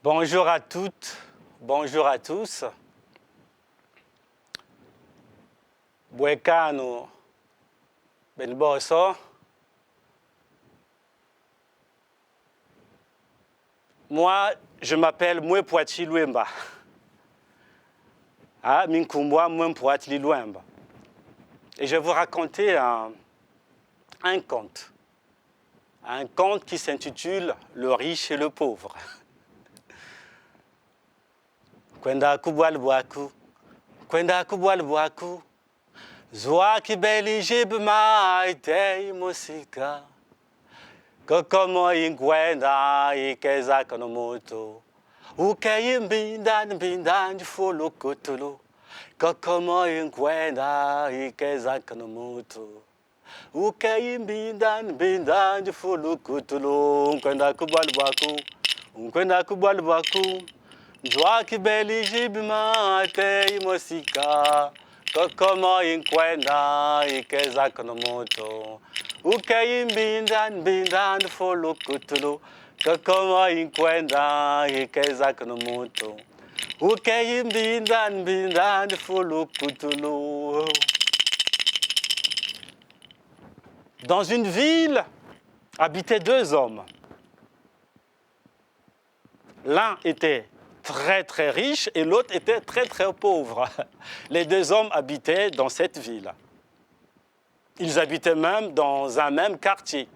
Bonjour à toutes, bonjour à tous. Bwekano Benboso. Moi, je m'appelle Mwepoati Luemba. Ah, Minkumbwa Mwepoati Luemba. Et je vais vous raconter un conte. Un conte qui s'intitule Le riche et le pauvre. Kwenda kubwal bwaku, kwenda kubwal bwaku, zwa kibeli jibma itei musika, kokomo inkwenda ikeza konomoto, ukei mbinda njifolo kotolo, kokomo inkwenda ikeza konomoto, ukei mbinda njifolo kotolo, kwenda kubwal bwaku, kwenda kubwal bwaku. Joa kibeli jibima te imosika, kokomo inkwenda ikeza konomoto, ukei mbinda ndfolo kutulu, kokomo inkwenda ikeza konomoto, ukei mbinda ndfolo kutulu. Dans une ville habitaient deux hommes. L'un était très riche et l'autre était très pauvre. Les deux hommes habitaient dans cette ville. Ils habitaient même dans un même quartier.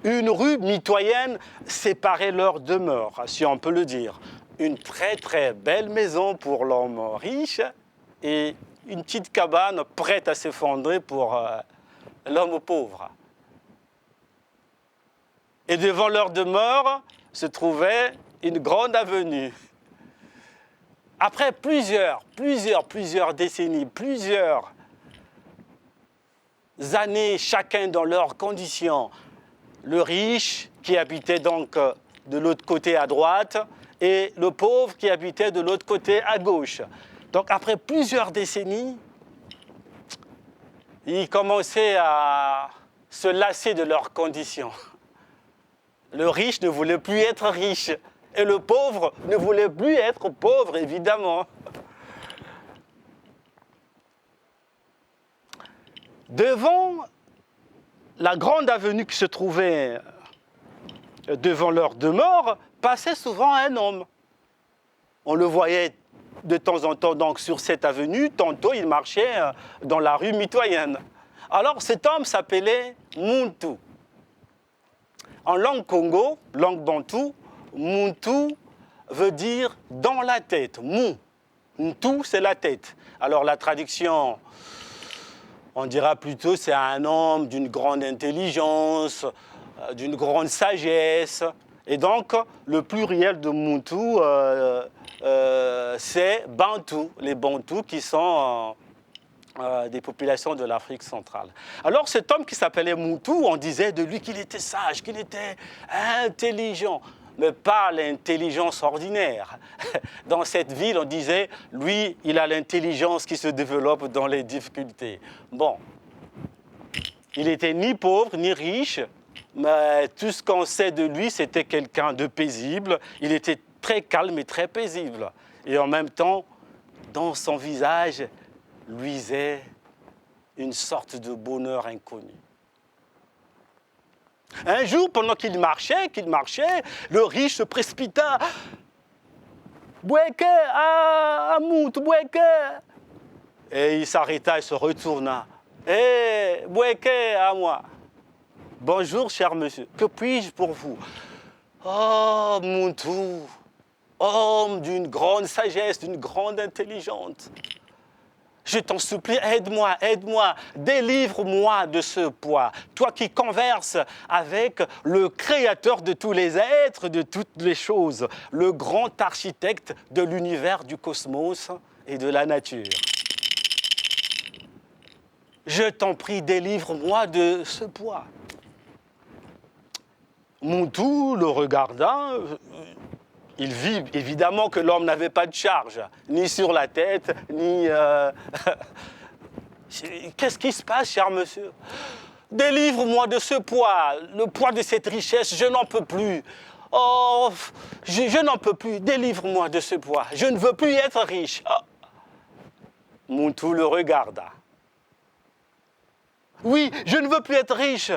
Une rue mitoyenne séparait leur demeure, si on peut le dire. Une très belle maison pour l'homme riche et une petite cabane prête à s'effondrer pour l'homme pauvre. Et devant leur demeure se trouvait une grande avenue. Après plusieurs décennies, plusieurs années, chacun dans leurs conditions, le riche qui habitait donc de l'autre côté à droite et le pauvre qui habitait de l'autre côté à gauche. Donc après plusieurs décennies, ils commençaient à se lasser de leurs conditions. Le riche ne voulait plus être riche et le pauvre ne voulait plus être pauvre, évidemment. Devant la grande avenue qui se trouvait devant leur demeure, passait souvent un homme. On le voyait de temps en temps donc, sur cette avenue, tantôt il marchait dans la rue mitoyenne. Alors cet homme s'appelait Muntu. En langue Congo, langue bantou, Muntu veut dire dans la tête. Muntu, c'est la tête. Alors la traduction, on dira plutôt c'est un homme d'une grande intelligence, d'une grande sagesse. Et donc le pluriel de Muntu, c'est Bantou, les Bantous qui sont des populations de l'Afrique centrale. Alors cet homme qui s'appelait Muntu, on disait de lui qu'il était sage, qu'il était intelligent, mais pas l'intelligence ordinaire. Dans cette ville, on disait, lui, il a l'intelligence qui se développe dans les difficultés. Bon, il n'était ni pauvre, ni riche, mais tout ce qu'on sait de lui, c'était quelqu'un de paisible. Il était très calme et très paisible. Et en même temps, dans son visage, luisait une sorte de bonheur inconnu. Un jour, pendant qu'il marchait, le riche se précipita. Bweke, Muntu, Bweke. Et il s'arrêta et se retourna. Eh, Bweke, à moi. Bonjour, cher monsieur, que puis-je pour vous? Oh, Muntu, homme d'une grande sagesse, d'une grande intelligence. Je t'en supplie, aide-moi, délivre-moi de ce poids. Toi qui converses avec le créateur de tous les êtres, de toutes les choses, le grand architecte de l'univers, du cosmos et de la nature. Je t'en prie, délivre-moi de ce poids. Muntu le regarda. Il vit évidemment que l'homme n'avait pas de charge, ni sur la tête, ni... Qu'est-ce qui se passe, cher monsieur? Délivre-moi de ce poids, le poids de cette richesse, je n'en peux plus. Oh, je n'en peux plus, délivre-moi de ce poids, je ne veux plus être riche. Oh. Muntu le regarda. Oui, je ne veux plus être riche.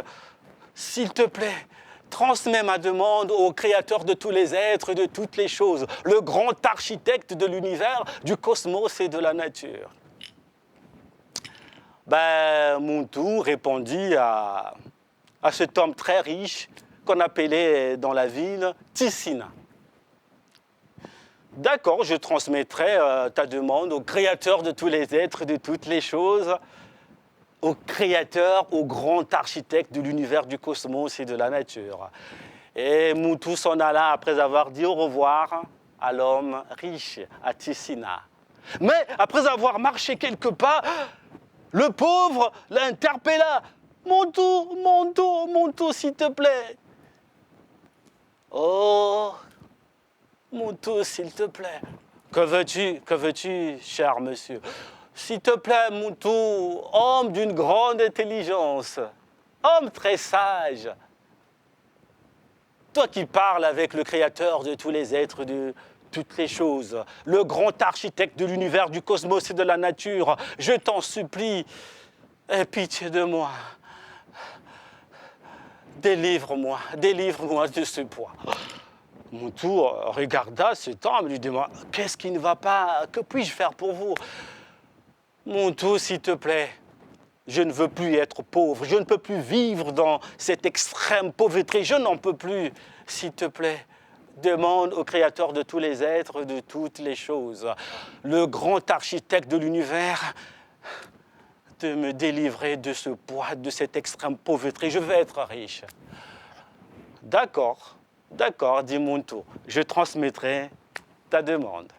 S'il te plaît, transmets ma demande au Créateur de tous les êtres, de toutes les choses, le grand architecte de l'univers, du cosmos et de la nature. Muntu répondit à cet homme très riche qu'on appelait dans la ville Ticina. D'accord, je transmettrai ta demande au Créateur de tous les êtres, de toutes les choses, au Créateur, au grand architecte de l'univers, du cosmos et de la nature. Et Muntu s'en alla après avoir dit au revoir à l'homme riche, à Ticina. Mais après avoir marché quelques pas, le pauvre l'interpella. « Muntu, s'il te plaît. » Oh, Muntu, s'il te plaît. Que veux-tu, cher monsieur? S'il te plaît, Muntu, homme d'une grande intelligence, homme très sage, toi qui parles avec le Créateur de tous les êtres, de toutes les choses, le grand architecte de l'univers, du cosmos et de la nature, je t'en supplie, aie pitié de moi. Délivre-moi de ce poids. Muntu regarda cet homme et lui demanda « Qu'est-ce qui ne va pas? Que puis-je faire pour vous ?» Muntu, s'il te plaît, je ne veux plus être pauvre, je ne peux plus vivre dans cette extrême pauvreté, je n'en peux plus. S'il te plaît, demande au Créateur de tous les êtres, de toutes les choses, le grand architecte de l'univers, de me délivrer de ce poids, de cette extrême pauvreté. Je veux être riche. D'accord, dit Muntu, je transmettrai ta demande.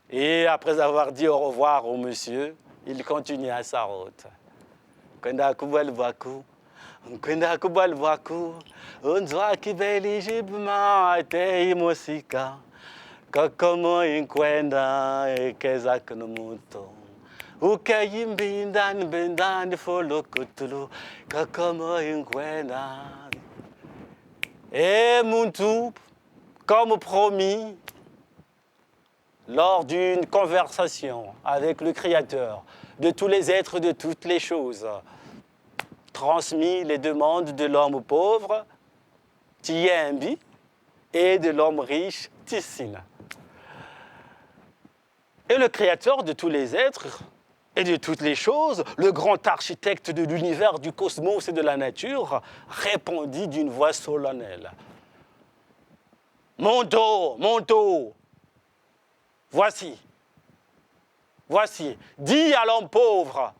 Et après avoir dit au revoir au monsieur, il continua sa route. Kwenda kubalwaku, unzwa kibeli jibma te imosika, kakomo inkwenda ekeza kunumuto. Ukayimbindan bendan folokutulu, kakomo inkwenda. Et Muntu, comme promis, lors d'une conversation avec le Créateur de tous les êtres, de toutes les choses, transmis les demandes de l'homme pauvre, Tiyembi, et de l'homme riche, Ticina. Et le Créateur de tous les êtres et de toutes les choses, le grand architecte de l'univers, du cosmos et de la nature, répondit d'une voix solennelle. « Muntu, voici, dis à l'homme pauvre,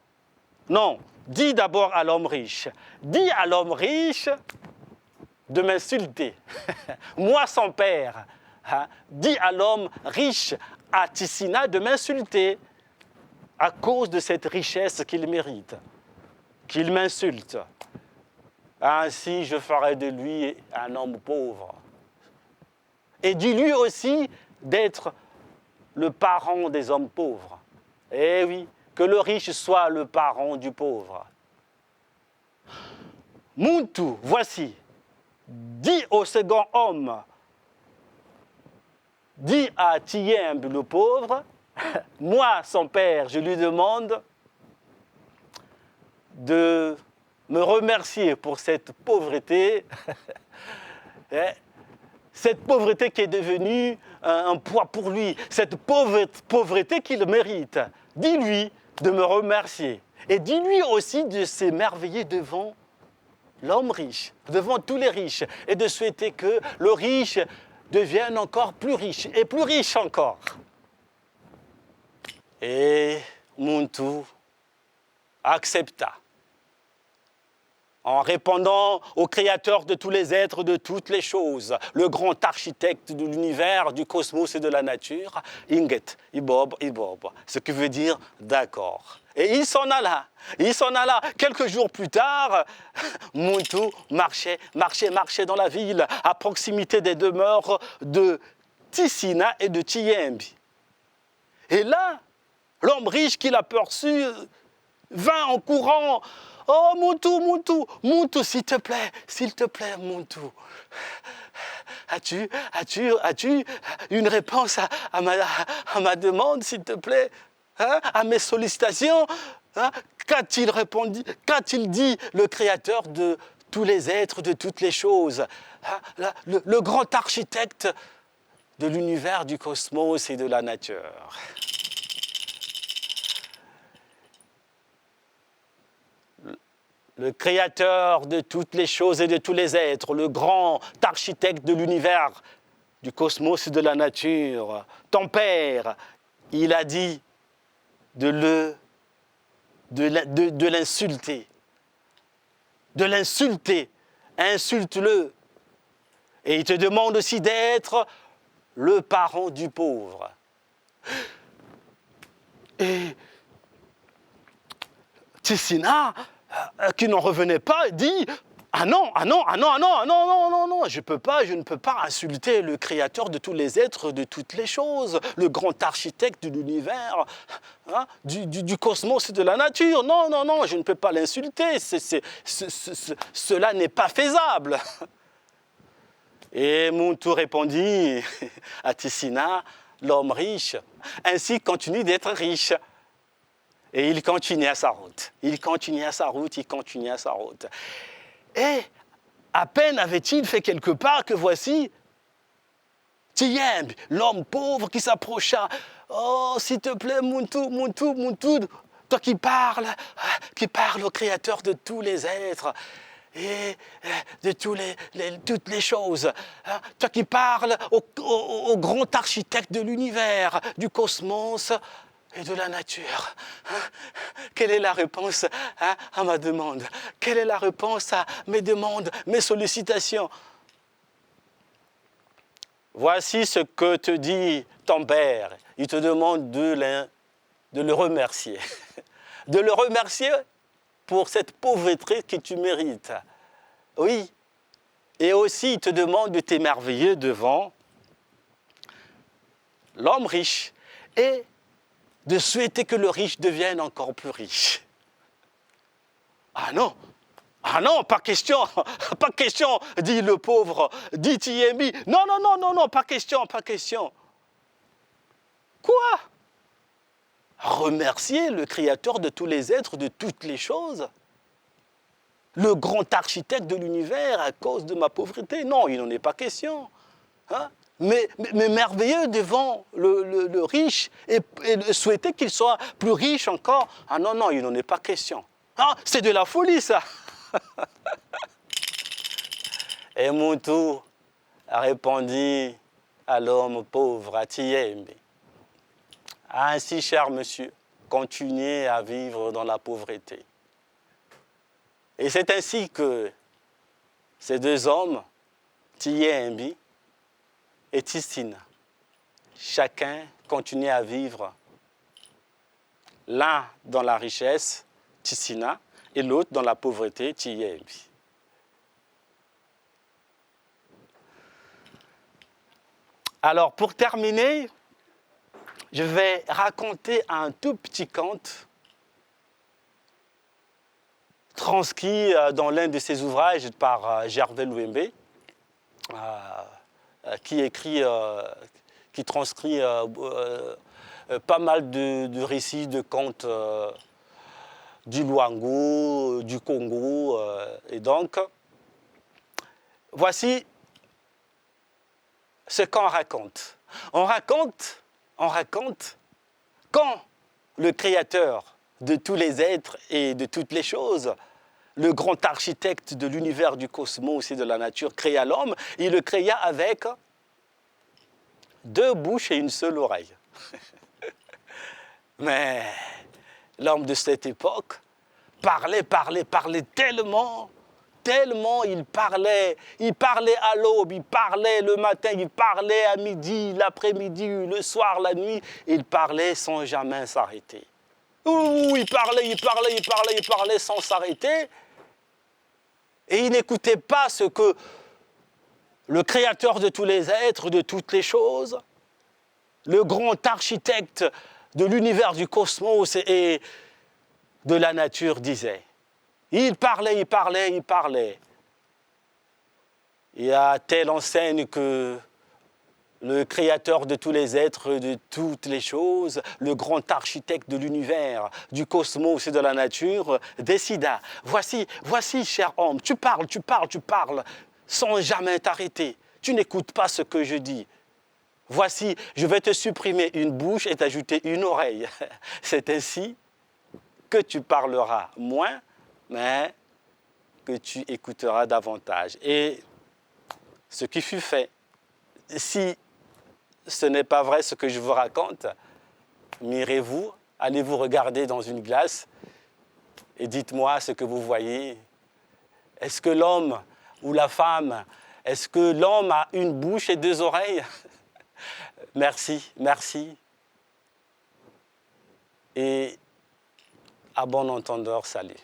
non, dis d'abord à l'homme riche, dis à l'homme riche de m'insulter, moi son père, hein, dis à l'homme riche, à Ticina, de m'insulter à cause de cette richesse qu'il mérite, qu'il m'insulte. Ainsi, je ferai de lui un homme pauvre. Et dis-lui aussi d'être le parent des hommes pauvres. Eh oui, que le riche soit le parent du pauvre. Muntu, voici, dis au second homme, dis à Tiyembi le pauvre, moi, son père, je lui demande de me remercier pour cette pauvreté, cette pauvreté qui est devenue un poids pour lui, cette pauvreté qu'il mérite. Dis-lui de me remercier et dis-lui aussi de s'émerveiller devant l'homme riche, devant tous les riches, et de souhaiter que le riche devienne encore plus riche et plus riche encore. Et Muntu accepta, en répondant au Créateur de tous les êtres, de toutes les choses, le grand architecte de l'univers, du cosmos et de la nature, Inget, Ibob, ce qui veut dire d'accord. Et il s'en alla. Quelques jours plus tard, Muntu marchait dans la ville, à proximité des demeures de Ticina et de Tiyembi. Et là, l'homme riche qui l'aperçut vint en courant. « Oh, Muntu, s'il te plaît, Muntu. as-tu une réponse à ma demande, s'il te plaît, hein, à mes sollicitations, hein? Qu'a-t-il répondu, qu'a-t-il dit le Créateur de tous les êtres, de toutes les choses, hein, le grand architecte de l'univers, du cosmos et de la nature. Le Créateur de toutes les choses et de tous les êtres, le grand architecte de l'univers, du cosmos et de la nature, ton Père, il a dit de l'insulter. De l'insulter. Insulte-le. Et il te demande aussi d'être le parent du pauvre. Et Tessina, qui n'en revenait pas, dit « Ah non, je ne peux pas insulter le Créateur de tous les êtres, de toutes les choses, le grand architecte de l'univers, hein, du cosmos et de la nature. Non, je ne peux pas l'insulter, cela n'est pas faisable. » Et Muntu répondit à Tessina, l'homme riche, ainsi continue d'être riche. Et il continue à sa route. Et à peine avait-il fait quelque part que voici Tiyemb, l'homme pauvre qui s'approcha. Oh, s'il te plaît, Muntu, toi qui parles au Créateur de tous les êtres et de toutes les choses. Hein, toi qui parles au grand architecte de l'univers, du cosmos et de la nature. Hein, quelle est la réponse, hein, à ma demande? Quelle est la réponse à mes demandes, mes sollicitations? Voici ce que te dit ton Père. Il te demande de le remercier. De le remercier pour cette pauvreté que tu mérites. Oui. Et aussi, il te demande de t'émerveiller devant l'homme riche et de souhaiter que le riche devienne encore plus riche. Ah non, pas question, dit le pauvre, dit Tiyembi. Non, pas question. Quoi? Remercier le Créateur de tous les êtres, de toutes les choses? Le grand architecte de l'univers à cause de ma pauvreté? Non, il n'en est pas question. Hein? Mais merveilleux devant le riche et souhaiter qu'il soit plus riche encore? Ah non, il n'en est pas question. Ah, c'est de la folie, ça. Et Muntu a répondu à l'homme pauvre, à Tiyembi. Ainsi, cher monsieur, continuez à vivre dans la pauvreté. Et c'est ainsi que ces deux hommes, Tiyembi et Tessina, chacun continue à vivre, l'un dans la richesse, Tessina, et l'autre dans la pauvreté, Tiyembi. Alors, pour terminer, je vais raconter un tout petit conte transcrit dans l'un de ses ouvrages par Gervais Louembe, qui transcrit pas mal de récits, de contes du Luango, du Congo. Et donc, voici ce qu'on raconte. On raconte quand le Créateur de tous les êtres et de toutes les choses, le grand architecte de l'univers, du cosmos et de la nature, créa l'homme, il le créa avec deux bouches et une seule oreille. Mais l'homme de cette époque parlait tellement, il parlait à l'aube, il parlait le matin, il parlait à midi, l'après-midi, le soir, la nuit, il parlait sans jamais s'arrêter. Il parlait sans s'arrêter, et il n'écoutait pas ce que le Créateur de tous les êtres, de toutes les choses, le grand architecte de l'univers, du cosmos et de la nature disait. Il parlait. Il y a telle enseigne que le créateur de tous les êtres, de toutes les choses, le grand architecte de l'univers, du cosmos et de la nature, décida. Voici, cher homme, tu parles, sans jamais t'arrêter. Tu n'écoutes pas ce que je dis. Voici, je vais te supprimer une bouche et t'ajouter une oreille. C'est ainsi que tu parleras moins, mais que tu écouteras davantage. Et ce qui fut fait, si ce n'est pas vrai ce que je vous raconte, mirez-vous, allez vous regarder dans une glace et dites-moi ce que vous voyez. Est-ce que l'homme ou la femme, est-ce que l'homme a une bouche et deux oreilles? Merci, merci. Et à bon entendeur, salut.